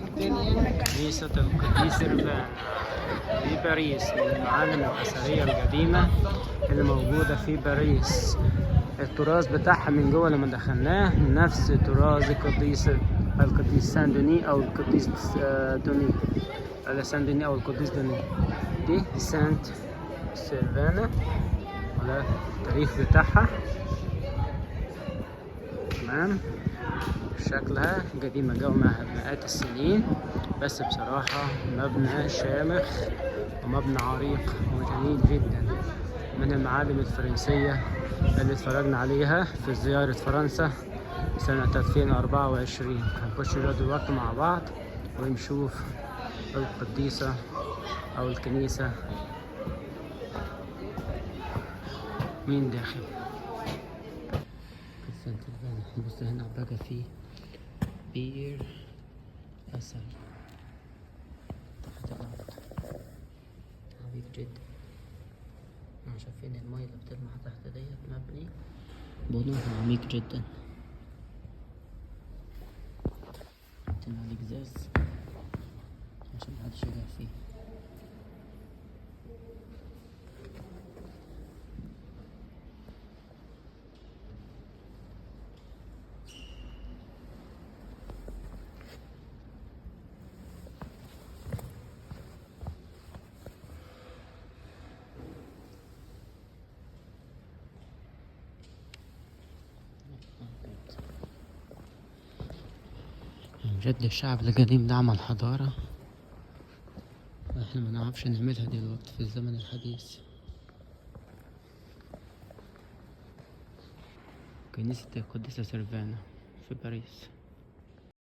كنيسة القديس سيرفان في باريس، من المعالم الأثرية القديمة اللي موجودة في باريس. التراث بتاعها من جوه لما دخلناه نفس تراث القديس سان دوني أو القديس دوني، على سان دوني أو القديس دوني. دي سانت سيرفانا ولا التاريخ بتاعها. تمام، شكلها قديمة جو مئات السنين، بس بصراحة مبنى شامخ ومبنى عريق وجميل جدا، من المعالم الفرنسية اللي اتفرجنا عليها في زيارة فرنسا سنة 2024. هنخش دلوقتي مع بعض ونشوف القديسة أو الكنيسة مين داخل. بص هنا بقى في بير أسد تحت الأرض، عميق جدا. شايفين المايه اللي بتلمع تحت ديت، مبني بنوه عميق جدا. حاطين عليه ازاز عشان محدش يقع فيه. بجد الشعب القديم ده عمل حضارة احنا ما نعرفش نعملها دلوقتي في الزمن الحديث. كنيسة القديسة سيرفانا في باريس.